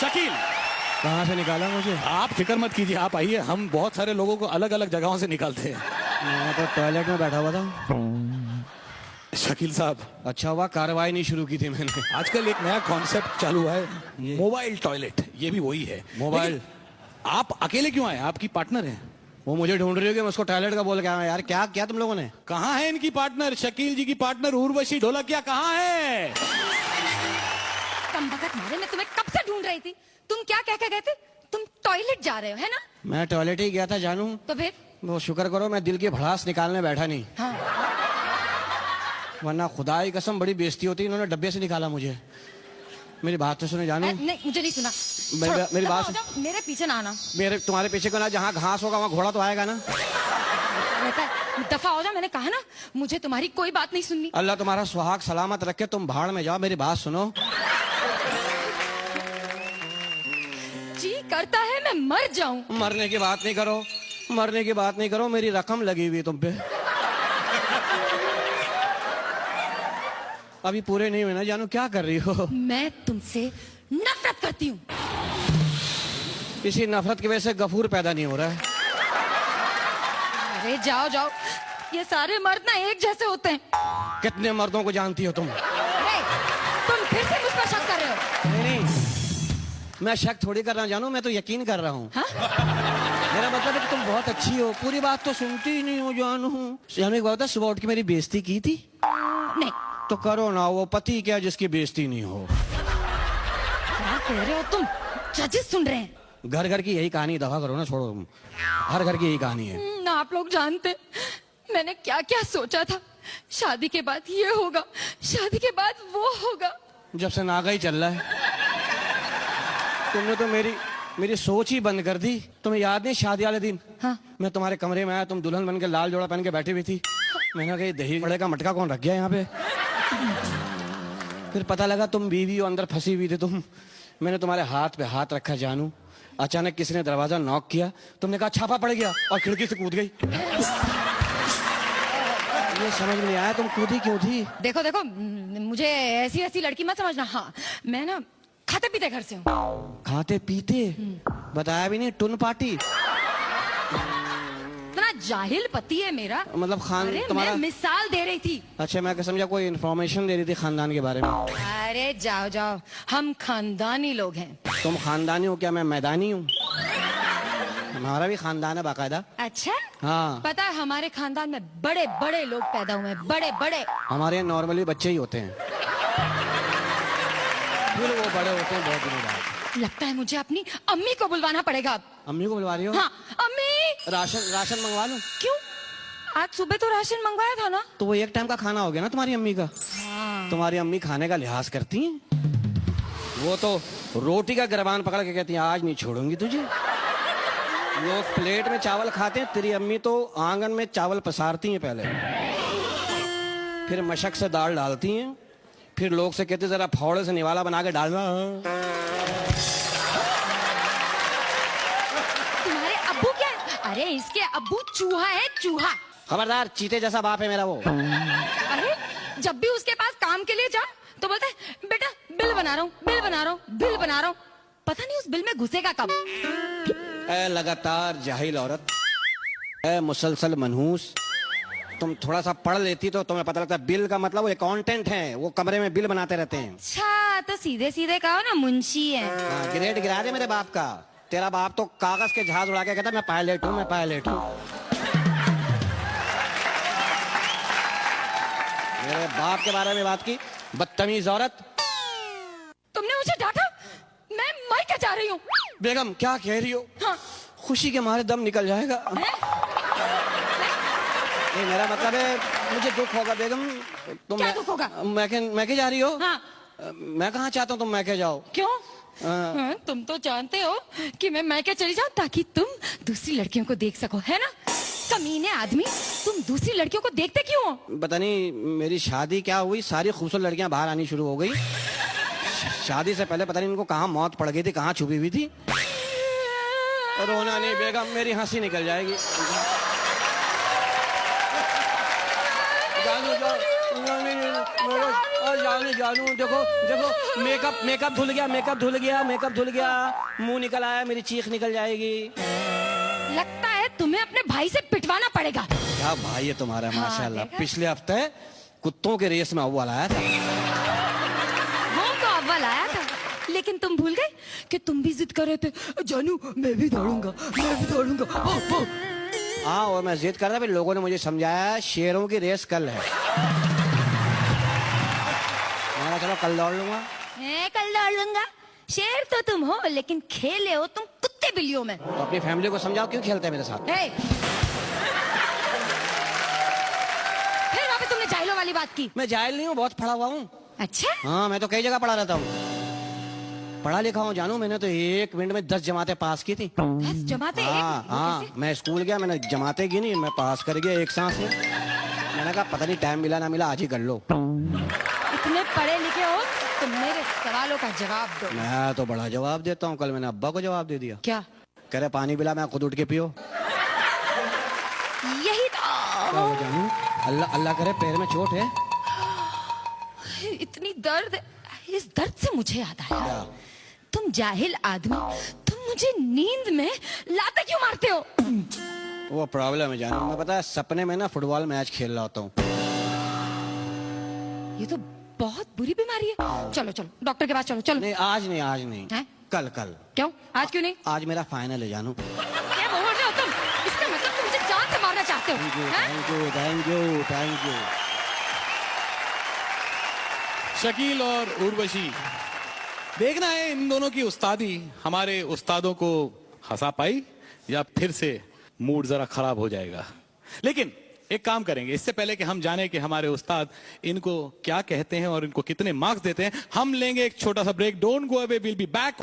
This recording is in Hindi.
शकील, कहाँ से निकाला मुझे? आप फिक्र मत कीजिए, आप आइए। हम बहुत सारे लोगों को अलग अलग जगहों से निकालते हैं। मैं तो टॉयलेट में बैठा हुआ था। शकील साहब, अच्छा हुआ कार्रवाई नहीं शुरू की थी मैंने। आजकल एक नया कॉन्सेप्ट चालू हुआ है, ये? Mobile toilet. ये भी वही है। मोबाइल? लेकिन आप अकेले क्यों आए? आपकी पार्टनर है। वो मुझे ढूंढ रही हो कि मैं उसको टॉयलेट का बोल के आया। यार क्या क्या तुम लोगों ने? कहाँ है इनकी पार्टनर? शकील जी की पार्टनर उर्वशी ढोलकिया कहाँ है? कम वक्त मारे, मैं तुम्हें कब से ढूंढ रही थी। तुम क्या कह के गए थे? तुम टॉयलेट जा रहे हो, है ना? मैं टॉयलेट ही गया था जानू। तो फिर? वो शुक्र करो मैं दिल की भड़ास निकालने बैठा नहीं, हाँ। वरना खुदा की कसम बड़ी बेइज्जती होती। इन्होंने डब्बे से निकाला मुझे। मेरी बात तो सुनो जानू। नहीं, मुझे नहीं सुना। मेरी बात हो जाओ, मेरे पीछे ना आना। मेरे तुम्हारे पीछे को ना, जहाँ घास होगा वहाँ घोड़ा तो आएगा ना। रहता है, दफा हो जा। मैंने कहा ना, मुझे तुम्हारी कोई बात नहीं सुननी। अल्लाह तुम्हारा सुहाग सलामत रखे, तुम भाड़ में जाओ। मेरी बात सुनो। जी करता है मैं मर जाऊं। मरने की बात नहीं करो, मरने की बात नहीं करो। मेरी रकम लगी हुई है तुम पे। अभी पूरे नहीं हुए ना जानू। क्या कर रही हो? मैं तुमसे नफरत करती हूँ। इसी नफरत की वजह से गफूर पैदा नहीं हो रहा है। अरे जाओ जाओ, ये सारे मर्द ना एक जैसे होते हैं। कितने मर्दों को जानती हो तुम? अरे, तुम फिर से मुझ पर शक कर रहे हो। नहीं, मैं शक थोड़ी कर रहा हूँ जानू, मैं तो यकीन कर रहा हूँ। हाँ? मेरा मतलब है कि तुम बहुत अच्छी हो। पूरी बात तो सुनती ही नहीं हो जानू। जानू एक बात है, सुबह उठ के मेरी बेइज्जती की थी। नहीं। तो करो ना, वो पति क्या जिसकी बेइज्जती नहीं हो। क्या कह रहे हो तुम? जजेस सुन रहे हैं। घर घर की यही कहानी, दफा करो ना, छोड़ो तुम। हर घर की यही कहानी है। ना आप लोग जानते मैंने क्या क्या सोचा था। शादी के बाद ये होगा, शादी के बाद वो होगा। जब से नागा ही चल रहा है। तुमने तो मेरी सोच ही बंद कर दी। तुम्हें याद नहीं शादी वाले दिन? हाँ। मैं तुम्हारे कमरे में आया, तुम दुल्हन बन के लाल जोड़ा पहन के बैठी हुई थी। मैंने कहा दही बड़े का मटका कौन रख गया यहाँ पे? फिर पता लगा तुम बीवी हो, अंदर फंसी हुई थी तुम। मैंने तुम्हारे हाथ पे हाथ रखा जानू। अचानक किसी ने दरवाजा नॉक किया, तुमने कहा छापा पड़ गया और खिड़की से कूद गई। ये समझ में नहीं आया तुम कूदी क्यों थी? देखो देखो, मुझे ऐसी ऐसी लड़की मत समझना। हाँ, मैं ना खाते पीते घर से हूँ। खाते पीते? बताया भी नहीं, टुन पार्टी। इतना जाहिल पति है मेरा। मतलब अरे तुम्हारा? मैं मिसाल दे रही थी। अच्छा, मैं समझा कोई इन्फॉर्मेशन दे रही थी खानदान के बारे में। अरे जाओ जाओ, हम खानदानी लोग हैं। तुम खानदानी हो क्या? मैं मैदानी हूँ। हमारा भी खानदान है बाकायदा। अच्छा? हाँ। पता है हमारे खानदान में बड़े बड़े लोग पैदा हुए हैं, बड़े बड़े। हमारे यहाँ नॉर्मली बच्चे ही होते हैं, फिर वो बड़े होते हैं बहुत दिनों बाद। लगता है मुझे अपनी अम्मी को बुलवाना पड़ेगा अब। अम्मी को बुलवा रही हो? हाँ, अम्मी। राशन मंगवा लूं? क्यों? आज सुबह तो राशन मंगवाया था ना। तो वो एक टाइम का खाना हो गया ना तुम्हारी अम्मी का। हाँ। तुम्हारी अम्मी खाने का लिहाज करती हैं। वो तो रोटी का गिरबान पकड़ के कहती हैं आज नहीं छोड़ूंगी तुझे। लोग प्लेट में चावल खाते हैं, तेरी अम्मी तो आंगन में चावल पसारती हैं पहले, फिर मशक से दाल डालती हैं, फिर लोग से कहते जरा फावड़े से निवाला बना के डालना। तुम्हारे अब्बू क्या है? अरे इसके अब्बू चूहा है, चूहा। खबरदार, चीते जैसा बाप है मेरा वो। अरे जब भी उसके पास काम के लिए जा तो बोलता है बेटा बिल बना रहा हूँ, बिल बना रहा हूँ, बिल बना रहा हूँ। पता नहीं उस बिल में घुसेगा कब। ए लगातार जाहिल औरत, ए मुसलसल मनहूस, तुम थोड़ा सा पढ़ लेती तो तुम्हें पता लगता। बिल का मतलब वो अकाउंटेंट हैं, वो कमरे में बिल बनाते रहते हैं। अच्छा, तो सीधे सीधे कहो ना मुंशी है। हाँ, ग्रेड गिरा दे मेरे बाप का। तेरा बाप तो कागज के जहाज उड़ा के कहता मैं पायलट हूँ, मैं पायलट हूँ। मेरे बाप के बारे में बात की, बदतमीज औरत। तुमने मुझे डांटा? मैं मायके जा रही हूँ। बेगम क्या कह रही हो? हाँ। खुशी के मारे दम निकल जाएगा। नहीं, मेरा मतलब है मुझे दुख होगा बेगम। तुम क्या दुख होगा? मैके जा रही हो? हाँ। मैं कहाँ चाहता हूँ तुम मैके जाओ। क्यों? हाँ, तुम तो जानते हो कि मैं मैके चली जाऊं ताकि तुम दूसरी लड़कियों को देख सको, है ना? कमीने आदमी, तुम दूसरी लड़कियों को देखते क्यों हो? पता नहीं मेरी शादी क्या हुई, सारी खूबसूरत लड़कियां बाहर आनी शुरू हो गई। शादी से पहले पता नहीं इनको कहाँ मौत पड़ गई थी, कहाँ छुपी हुई थी। रोना नहीं बेगम, मेरी हंसी निकल जाएगी। जाओ, जानू जानू देखो देखो मेकअप धुल गया, मुंह निकल आया, मेरी चीख निकल जाएगी। लगता है तुम्हें अपने भाई से पिटवाना पड़ेगा। क्या भाई है तुम्हारा, हाँ, माशाल्लाह। देखा? पिछले हफ्ते कुत्तों के रेस में अव्वल आया था। वो तो अव्वल आया था, लेकिन तुम भूल गए कि तुम भी जिद कर रहे थे, जानू मैं भी दौड़ूंगा। हाँ, और मैं जिद कर रहा, फिर लोगों ने मुझे समझाया शेरों की रेस कल है। मैंने चलो कल दौड़ लूंगा। कल दौड़ लूंगा। शेर तो तुम हो, लेकिन खेले हो तुम कुत्ते बिल्लियों में। तो अपनी फैमिली को समझाओ क्यों खेलते हैं मेरे साथ। फिर वहाँ पे तुमने जाहिलों वाली बात की। मैं जाहिल नहीं हूँ, बहुत पढ़ा हुआ हूँ। अच्छा, हाँ, मैं तो कई जगह पढ़ा रहता हूँ, पढ़ा लिखा हूँ जानू। मैंने तो 1 मिनट में 10 जमातें पास की थी। 10 जमाते? हाँ हाँ, मैं स्कूल गया, मैंने जमातें गिनी, मैं पास कर गया एक सांस में। मैंने कहा पता नहीं टाइम मिला ना मिला, आज ही कर लो। इतने पढ़े लिखे हो तो मेरे सवालों का जवाब दो। मैं तो बड़ा जवाब देता हूँ। कल मैंने अब्बा को जवाब दे दिया। क्या? कह रहे पानी पिला, मैं खुद उठ के पियो। यही क्या हो जानू, अल्लाह करे पैर में चोट है। तो इतनी दर्द, इस दर्द से मुझे याद आया, क्या? तुम जाहिल आदमी, तुम मुझे नींद में लाते क्यों मारते हो? वो प्रॉब्लम है जानू, मैं पता है सपने में ना फुटबॉल मैच खेल रहा होता हूँ। ये तो बहुत बुरी बीमारी है। चलो चलो डॉक्टर के पास चलो। चलो। नहीं आज नहीं, हैं? कल कल। क्यों? आज क्यों नहीं? आज मेरा फाइनल है जानू। क्या बोल रहे हो तुम? इसका मतलब तुम मुझे जान से मारना चाहते हो? थैंक यू हैं? Thank you thank you thank you. Shakeel और उर्वशी, देखना है इन दोनों की उस्तादी हमारे उस्तादों को हंसा पाई या फिर से मूड जरा खराब हो जाएगा। लेकिन एक काम करेंगे, इससे पहले कि हम जाने कि हमारे उस्ताद इनको क्या कहते हैं और इनको कितने मार्क्स देते हैं, हम लेंगे एक छोटा सा break. Don't go away, will be back.